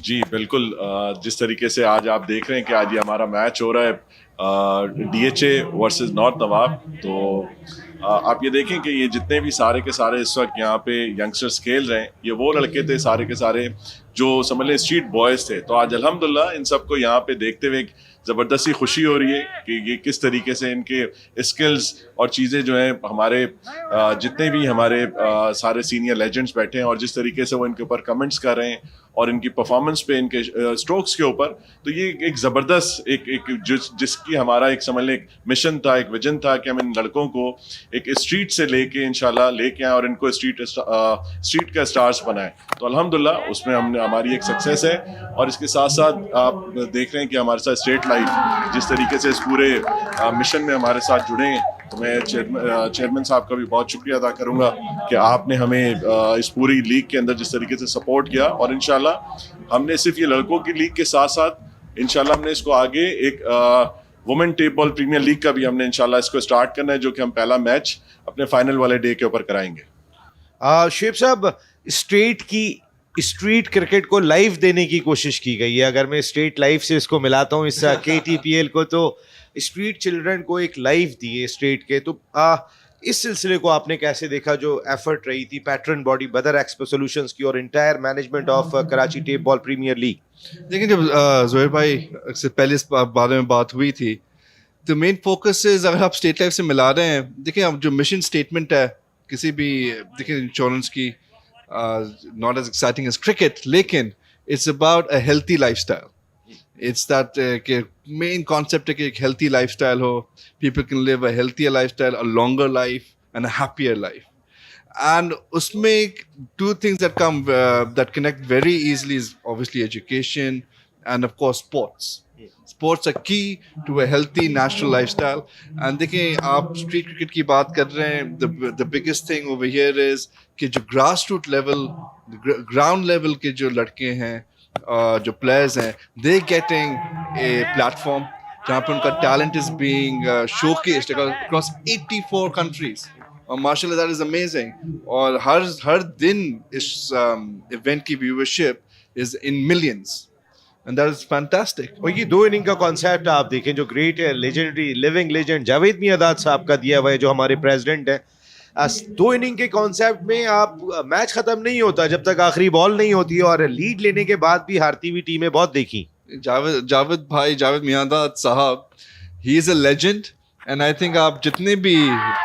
جی بالکل، جس طریقے سے آج آپ دیکھ رہے ہیں کہ آج یہ ہمارا میچ ہو رہا ہے D H A versus north Nawab, تو آپ یہ دیکھیں کہ یہ جتنے بھی سارے کے سارے اس وقت یہاں پہ ینگسٹرز کھیل رہے ہیں، یہ وہ لڑکے تھے سارے کے سارے جو سمجھ لیں اسٹریٹ بوائز تھے. تو آج الحمدللہ ان سب کو یہاں پہ دیکھتے ہوئے زبردستی خوشی ہو رہی ہے کہ یہ کس طریقے سے ان کے اسکلز اور چیزیں جو ہیں ہمارے جتنے بھی ہمارے سارے سینئر لیجنڈز بیٹھے ہیں، اور جس طریقے سے وہ ان کے اوپر کمنٹس کر رہے ہیں اور ان کی پرفارمنس پہ، ان کے اسٹروکس کے اوپر. تو یہ ایک زبردست ایک جس کی ہمارا ایک سمجھ لیں ایک مشن تھا، ایک ویژن تھا کہ ہم ان لڑکوں کو ایک اسٹریٹ سے لے کے انشاءاللہ لے کے آئیں اور ان کو اسٹریٹ کا اسٹارز بنائیں. تو الحمدللہ اس میں ہماری ایک سکسیس ہے. اور اس کے ساتھ ساتھ آپ دیکھ رہے ہیں کہ ہمارے ساتھ اسٹریٹ لائف جس طریقے سے اس پورے مشن میں ہمارے ساتھ جڑے ہیں. تو میں چیئرمین صاحب کا بھی بہت شکریہ ادا کروں گا کہ آپ نے ہمیں اس پوری لیگ کے اندر جس طریقے سے سپورٹ کیا. اور انشاءاللہ ہم نے صرف یہ لڑکوں کی لیگ کے ساتھ ساتھ انشاءاللہ ہم نے اس کو آگے ایک women tape ball premier league کا بھی ہم نے انشاءاللہ اس کو سٹارٹ کرنا ہے، جو کہ ہم پہلا میچ اپنے فائنل والے ڈے کے اوپر کرائیں گے. شعیب صاحب، اسٹریٹ کرکٹ کو لائیو دینے کی کوشش کی گئی ہے. اگر میں اسٹریٹ لائف سے اس کو ملاتا ہوں اس کے ٹی پی ایل کو، تو اسٹریٹ چلڈرن کو ایک لائیو دیے اسٹریٹ کے. تو اس سلسلے کو آپ نے کیسے دیکھا، جو ایفرٹ رہی تھی patron body Badar expo solutions کی اور entire management of Karachi tape ball premier league? دیکھیں، جب زہیر بھائی سے پہلے اس بارے میں بات ہوئی تھی، تو مین فوکس ہے اگر آپ اسٹیٹ لائف سے ملا رہے ہیں، دیکھیں اب جو مشن اسٹیٹمنٹ ہے کسی بھی، دیکھیں انشورنس کی not as exciting as cricket, لیکن it's about a healthy lifestyle. It's that کہ main concept ہے کہ ایک healthy lifestyle who, people can live a healthier lifestyle, a longer life and a happier life. And اس میں two things that connect very easily is obviously education and of course sports. Sports are key to a healthy national lifestyle. And دیکھیں آپ street cricket کی بات کر رہے ہیں, the biggest thing over here is کہ جو grass root level, ground level کے جو لڑکے ہیں, جو پلیئرز ہیں, they getting a platform جہاں پہ ان کا talent is being showcased across 84 countries. ماشاء اللہ that is amazing. اور ہر دن اس ایونٹ کی viewership is in millions. And that is fantastic. اور یہ 2 اننگ کا کانسیپٹ آپ دیکھیں جو great legendary living legend Javed میاں صاحب کا دیا ہوا ہے, جو ہمارے پریزیڈنٹ ہیں. 2 اننگ کے کانسیپٹ میں آپ میچ ختم نہیں ہوتا جب تک آخری بال نہیں ہوتی, اور لیڈ لینے کے بعد بھی ہارتی ہوئی ٹیمیں بہت دیکھی. جاوید میاں صاحب, he is a legend. And I think آپ جتنے بھی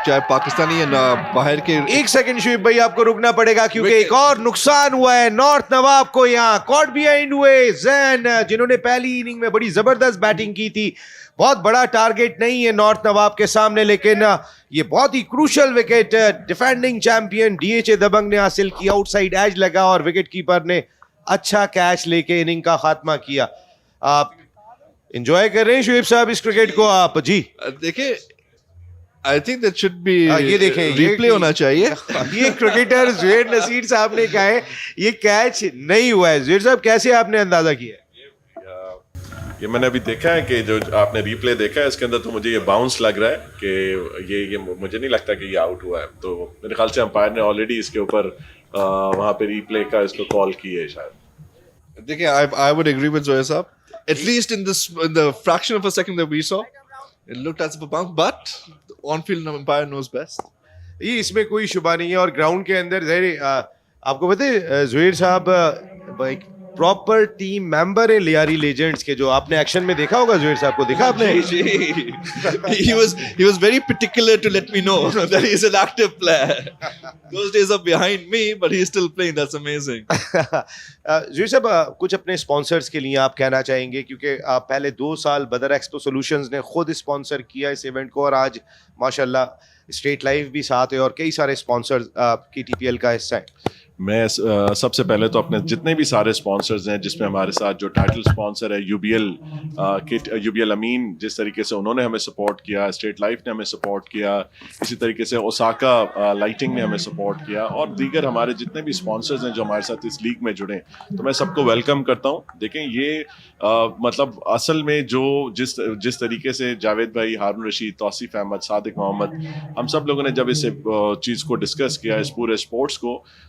چاہے پاکستانی یا باہر کے, ایک سیکنڈ شعیب بھائی آپ کو رکنا پڑے گا کیونکہ ایک اور نقصان ہوا ہے نارتھ نواب کو. یہاں کاٹ بیہائنڈ ہوئے زین, جنہوں نے پہلی اننگ میں بڑی زبردست بیٹنگ کی تھی. بہت بڑا ٹارگٹ نہیں ہے نارتھ نواب کے سامنے, لیکن یہ بہت ہی crucial wicket defending champion D H A Dabang نے حاصل کیا. آؤٹ سائڈ ایج لگا اور وکٹ کیپر نے اچھا کیچ لے کے اننگ کا خاتمہ کیا. آپ انجوائے کر رہے ہیں شعیب صاحب اس کرکٹ کو آپ؟ جی دیکھیں, I think that should be یہ دیکھیں ریپلے ہونا چاہیے. یہ کرکٹر زہیر نصیر صاحب نے کہا ہے یہ کیچ نہیں ہوا ہے. زہیر صاحب کیسے آپ نے اندازہ کیا؟ یہ میں نے ابھی دیکھا ہے کہ جو آپ نے ریپلے دیکھا ہے اس کے اندر, تو مجھے یہ باؤنس لگ رہا ہے کہ یہ مجھے نہیں لگتا کہ یہ آؤٹ ہوا ہے. تو میرے خیال سے امپائر نے آلریڈی اس کے اوپر وہاں پہ ریپلے کا اس کو کال کی ہے شاید. دیکھیں, I would agree with Zoya صاحب. At least in the fraction of a second that we saw, it looked as if a bounce, but the on-field umpire knows best. یہ اس میں کوئی شبہ نہیں ہے. اور گراؤنڈ کے اندر آپ کو پتہ ہے زہیر صاحب ایک پراپر ٹیم ممبر ہیں لیاری لیجنڈز کے, جو آپ نے ایکشن میں دیکھا ہوگا. زہیر صاحب کو دیکھا آپ نے؟ He was very particular to let me know that he is an active player. Those days are behind me, but he is still playing. That's amazing. Zaheer صاحب کچھ اپنے اسپانسرز کے لیے آپ کہنا چاہیں گے, کیونکہ پہلے 2 سال بدر ایکسپو سولوشنز نے خود اسپانسر کیا اس ایونٹ کو, اور آج ماشاءاللہ اسٹریٹ لائف بھی ساتھ ہے اور کئی سارے اسپانسرز کی ٹی پی ایل کا حصہ ہیں. میں سب سے پہلے تو اپنے جتنے بھی سارے اسپانسرز ہیں, جس میں ہمارے ساتھ جو ٹائٹل اسپانسر ہے یو بی ایل امین, جس طریقے سے انہوں نے ہمیں سپورٹ کیا, اسٹریٹ لائف نے ہمیں سپورٹ کیا, اسی طریقے سے اوساکا لائٹنگ نے ہمیں سپورٹ کیا, اور دیگر ہمارے جتنے بھی اسپانسرز ہیں جو ہمارے ساتھ اس لیگ میں جڑے, تو میں سب کو ویلکم کرتا ہوں. دیکھیں یہ مطلب اصل میں جو جس طریقے سے جاوید بھائی, ہارون رشید, توصیف احمد, صادق محمد, ہم سب لوگوں نے جب اس چیز کو ڈسکس کیا, اس پورے اسپورٹس کو,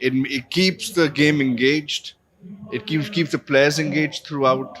it keeps the game engaged, it keeps the players engaged throughout,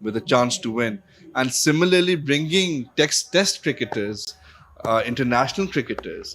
with a chance to win, and similarly bringing test cricketers, international cricketers,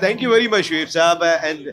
Thank you very much, Shoaib Saab, and